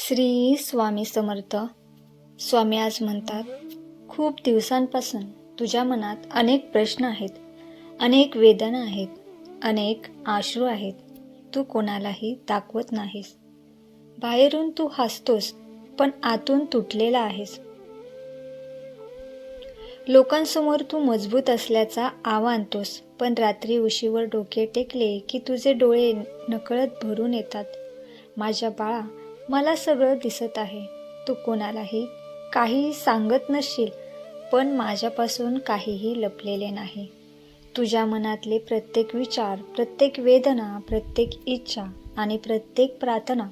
श्री स्वामी समर्थ. स्वामी आज म्हणतात, खूप दिवसांपासून तुझ्या मनात अनेक प्रश्न आहेत, अनेक वेदना आहेत, अनेक अश्रू आहेत. तू कोणालाही दाखवत नाहीस. बाहेरून तू हसतोस, पण आतून तुटलेला आहेस. लोकांसमोर तू मजबूत असल्याचा आवा आणतोस, पण रात्री उशीवर डोके टेकले की तुझे डोळे नकळत भरून येतात. माझ्या बाळा, मला सगळं दिसत आहे. तू कोणालाही काहीही सांगत नसशील, पण माझ्यापासून काहीही लपलेले नाही. तुझ्या मनातले प्रत्येक विचार, प्रत्येक वेदना, प्रत्येक इच्छा आणि प्रत्येक प्रार्थना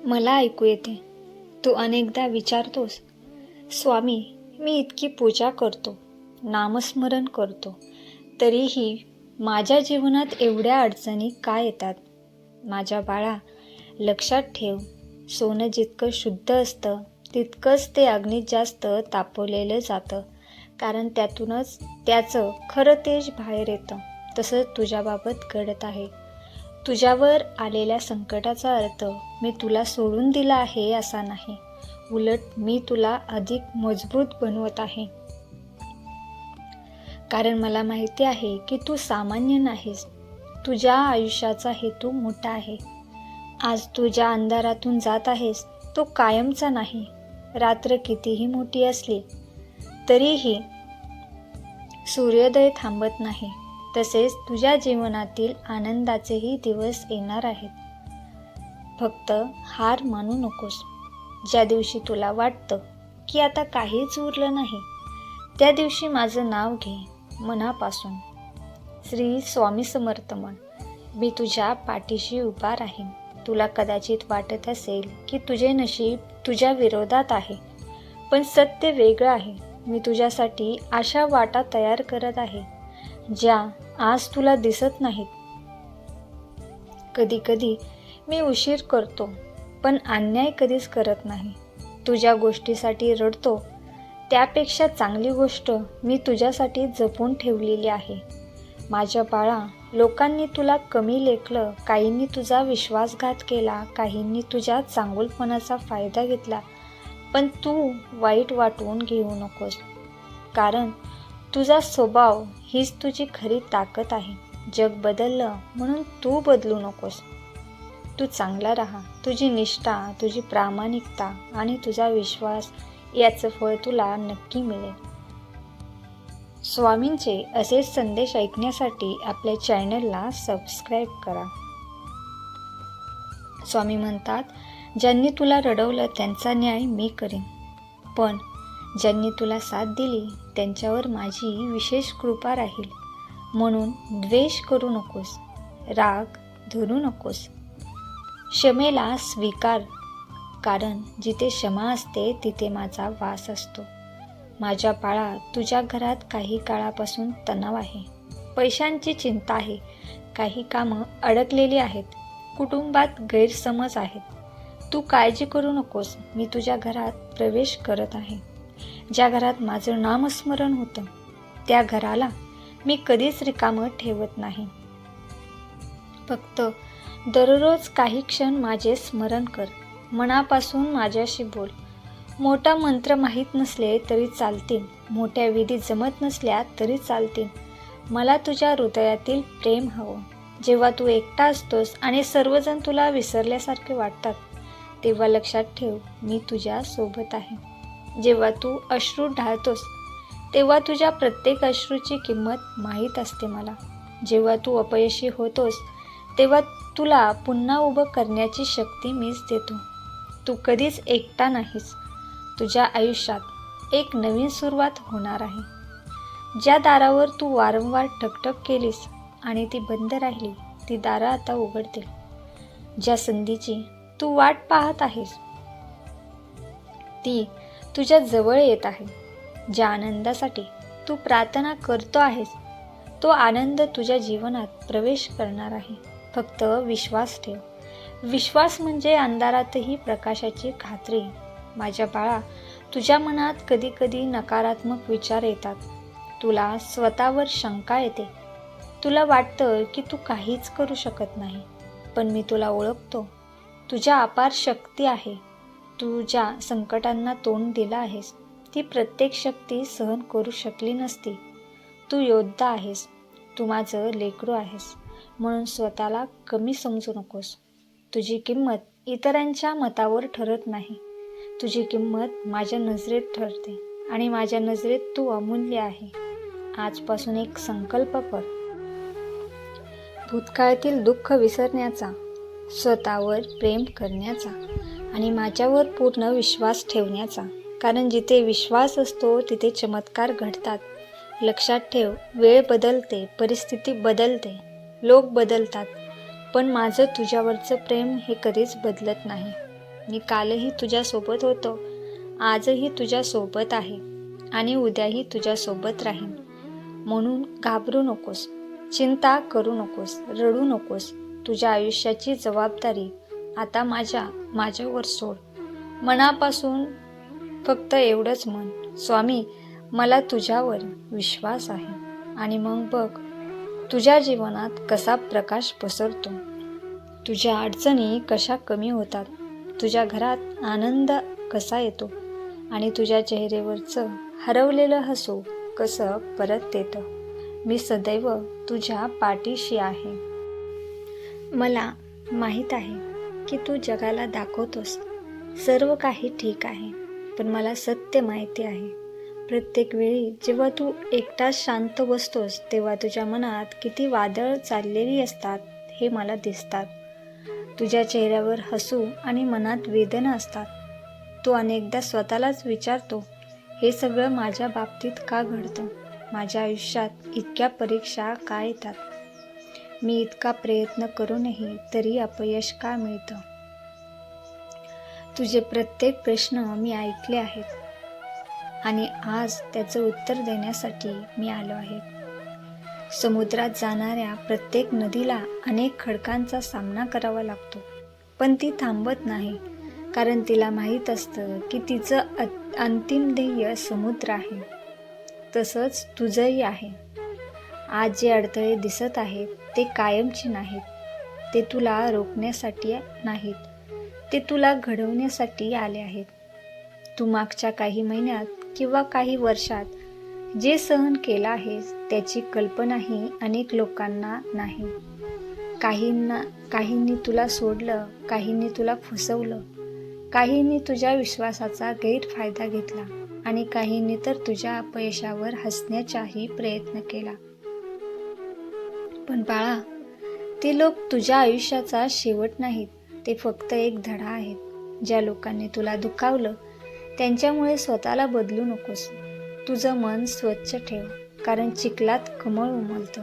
मला ऐकू येते. तू अनेकदा विचारतोस, स्वामी, मी इतकी पूजा करतो, नामस्मरण करतो, तरीही माझ्या जीवनात एवढ्या अडचणी का येतात? माझ्या बाळा, लक्षात ठेव, सोनं जितकं शुद्ध असतं तितकंच ते अग्नीत जास्त तापवलेलं जातं, कारण त्यातूनच त्याचं खरं तेज बाहेर येतं. तसंच तुझ्याबाबत घडत आहे. तुझ्यावर आलेल्या संकटाचा अर्थ मी तुला सोडून दिला आहे असा नाही, उलट मी तुला अधिक मजबूत बनवत आहे. कारण मला माहिती आहे की तू सामान्य नाहीस. तुझ्या आयुष्याचा हेतू मोठा आहे. आज तू ज्या अंधारातून जात आहेस तो कायमचा नाही. रात्र कितीही मोठी असली तरीही सूर्योदय थांबत नाही. तसेच तुझ्या जीवनातील आनंदाचेही दिवस येणार आहेत. फक्त हार मानू नकोस. ज्या दिवशी तुला वाटतं की आता काहीच उरलं नाही, त्या दिवशी माझं नाव घे मनापासून. श्री स्वामी समर्थ म्हण. मी तुझ्या पाठीशी उभा राहीन. तुला कदाचित वाटत असेल की तुझे नशीब तुझ्या विरोधात आहे, पण सत्य वेगळं आहे. मी तुझ्यासाठी अशा वाटा तयार करत आहे ज्या आज तुला दिसत नाहीत. कधी कधी मी उशीर करतो, पण अन्याय कधीच करत नाही. तुझ्या गोष्टीसाठी रडतो, त्यापेक्षा चांगली गोष्ट मी तुझ्यासाठी जपून ठेवलेली आहे. माझ्या बाळा, लोकांनी तुला कमी लेखलं, काहींनी तुझा विश्वासघात केला, काहींनी तुझ्या चांगुलपणाचा फायदा घेतला, पण तू वाईट वाटून घेऊ नकोस, कारण तुझा स्वभाव हीच तुझी खरी ताकद आहे. जग बदललं म्हणून तू बदलू नकोस. तू चांगला राहा. तुझी निष्ठा, तुझी प्रामाणिकता आणि तुझा विश्वास याचं फळ तुला नक्की मिळेल. स्वामींचे असेच संदेश ऐकण्यासाठी आपल्या चॅनलला सबस्क्राईब करा. स्वामी म्हणतात, ज्यांनी तुला रडवलं त्यांचा न्याय मी करेन, पण ज्यांनी तुला साथ दिली त्यांच्यावर माझी विशेष कृपा राहील. म्हणून द्वेष करू नकोस, राग धरू नकोस. क्षमेला स्वीकार, कारण जिथे क्षमा असते तिथे माझा वास असतो. माझ्या बाळा, तुझ्या घरात काही काळापासून तणाव आहे, पैशांची चिंता आहे, काही कामं अडकलेली आहेत, कुटुंबात गैरसमज आहेत. तू काळजी करू नकोस. मी तुझ्या घरात प्रवेश करत आहे. ज्या घरात माझं नामस्मरण होतं त्या घराला मी कधीच रिकामं ठेवत नाही. फक्त दररोज काही क्षण माझे स्मरण कर. मनापासून माझ्याशी बोल. मोठा मंत्र माहीत नसले तरी चालतील, मोठ्या विधी जमत नसल्या तरी चालतील. मला तुझ्या हृदयातील प्रेम हवं. जेव्हा तू एकटा असतोस आणि सर्वजण तुला विसरल्यासारखे वाटतात, तेव्हा लक्षात ठेव, मी तुझ्या सोबत आहे. जेव्हा तू अश्रू ढाळतोस तेव्हा तुझ्या प्रत्येक अश्रूची किंमत माहीत असते मला. जेव्हा तू अपयशी होतोस तेव्हा तुला पुन्हा उभं करण्याची शक्ती मीच देतो. तू कधीच एकटा नाहीस. तुझ्या आयुष्यात एक नवीन सुरुवात होणार आहे. ज्या दारावर तू वारंवार ठकठक केलीस आणि ती बंद राहिली, ती दारं आता उघडतील. ज्या संधीची तू वाट पाहत आहेस ती तुझ्या जवळ येत आहे. ज्या आनंदासाठी तू प्रार्थना करतो आहेस तो आनंद तुझ्या जीवनात प्रवेश करणार आहे. फक्त विश्वास ठेव. विश्वास म्हणजे अंधारातही प्रकाशाची खात्री. माझ्या बाळा, तुझ्या मनात कधी कधी नकारात्मक विचार येतात. तुला स्वतःवर शंका येते. तुला वाटतं की तू काहीच करू शकत नाही, पण मी तुला ओळखतो. तुझ्या अपार शक्ती आहे. तू ज्या संकटांना तोंड दिलं आहेस ती प्रत्येक शक्ती सहन करू शकली नसती. तू योद्धा आहेस. तू माझं लेकरू आहेस. म्हणून स्वतःला कमी समजू नकोस. तुझी किंमत इतरांच्या मतावर ठरत नाही. तुझी किंमत माझ्या नजरेत ठरते आणि माझ्या नजरेत तू अमूल्य आहे. आजपासून एक संकल्प कर. भूतकाळातील दुःख विसरण्याचा, स्वतःवर प्रेम करण्याचा आणि माझ्यावर पूर्ण विश्वास ठेवण्याचा. कारण जिथे विश्वास असतो तिथे चमत्कार घडतात. लक्षात ठेव, वेळ बदलते, परिस्थिती बदलते, लोक बदलतात, पण माझं तुझ्यावरचं प्रेम हे कधीच बदलत नाही. मी कालही तुझ्यासोबत होतो, आजही तुझ्यासोबत आहे आणि उद्याही तुझ्यासोबत राहीन. म्हणून घाबरू नकोस, चिंता करू नकोस, रडू नकोस. तुझ्या आयुष्याची जबाबदारी आता माझ्यावर सोड. मनापासून फक्त एवढंच म्हण, स्वामी, मला तुझ्यावर विश्वास आहे. आणि मग बघ तुझ्या जीवनात कसा प्रकाश पसरतो. तुझ्या अडचणी कशा कमी होतात. तुझ्या घरात आनंद कसा येतो आणि तुझ्या चेहऱ्यावरचं हरवलेलं हसू कसं परत येतं. मी सदैव तुझ्या पाठीशी आहे. मला माहीत आहे की तू जगाला दाखवतोस सर्व काही ठीक आहे, पण मला सत्य माहिती आहे. प्रत्येक वेळी जेव्हा तू एकटाच शांत बसतोस तेव्हा तुझ्या मनात किती वादळ चाललेली असतात हे मला दिसतात. तुझ्या चेहऱ्यावर हसू आणि मनात वेदना असतात. तू अनेकदा स्वतःलाच विचारतो, हे सगळं माझ्या बाबतीत का घडतं? माझ्या आयुष्यात इतक्या परीक्षा का येतात? मी इतका प्रयत्न करूनही तरी अपयश का मिळतं? तुझे प्रत्येक प्रश्न मी ऐकले आहेत आणि आज त्याचं उत्तर देण्यासाठी मी आलो आहे. समुद्रात जाणाऱ्या प्रत्येक नदीला अनेक खडकांचा सामना करावा लागतो, पण ती थांबत नाही, कारण तिला माहीत असतं की तिचं अंतिम ध्येय समुद्र आहे. तसंच तुझंही आहे. आज जे अडथळे दिसत आहेत ते कायमचे नाहीत. ते तुला रोखण्यासाठी नाहीत, ते तुला घडवण्यासाठी आले आहेत. तू मागच्या काही महिन्यात किंवा काही वर्षात जे सहन केलं आहेस त्याची कल्पनाही अनेक लोकांना नाही. काहींनी तुला सोडलं, काहींनी तुला फसवलं, काहींनी तुझ्या विश्वासाचा गैरफायदा घेतला आणि काहींनी तर तुझ्या अपयशावर हसण्याचाही प्रयत्न केला. पण बाळा, ते लोक तुझ्या आयुष्याचा शेवट नाहीत. ते फक्त एक धडा आहेत. ज्या लोकांनी तुला दुखावलं त्यांच्यामुळे स्वतःला बदलू नकोस. तुझं मन स्वच्छ ठेव, कारण चिखलात कमळ उमलतं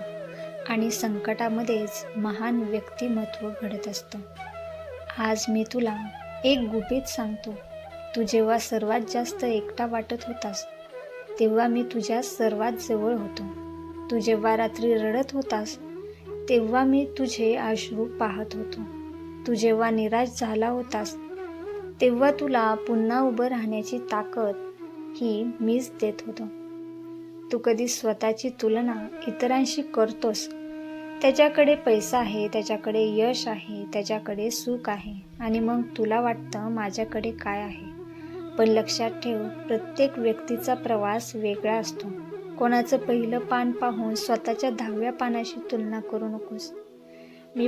आणि संकटामध्येच महान व्यक्तिमत्व घडत असतं. आज मी तुला एक गुपित सांगतो. तू जेव्हा सर्वात जास्त एकटा वाटत होतास तेव्हा मी तुझ्या सर्वात जवळ होतो. तू जेव्हा रात्री रडत होतास तेव्हा मी तुझे अश्रू पाहत होतो. तू जेव्हा निराश झाला होतास तेव्हा तुला पुन्हा उभं राहण्याची ताकद ही मीच देत होतो. तू कधी स्वतःची तुलना इतरांशी करतोस. त्याच्याकडे पैसा आहे, त्याच्याकडे यश आहे, त्याच्याकडे सुख आहे आणि मग तुला वाटतं माझ्याकडे काय आहे. पण लक्षात ठेव, प्रत्येक व्यक्तीचा प्रवास वेगळा असतो. कोणाचं पहिलं पान पाहून स्वतःच्या 10व्या पानाशी तुलना करू नकोस. मी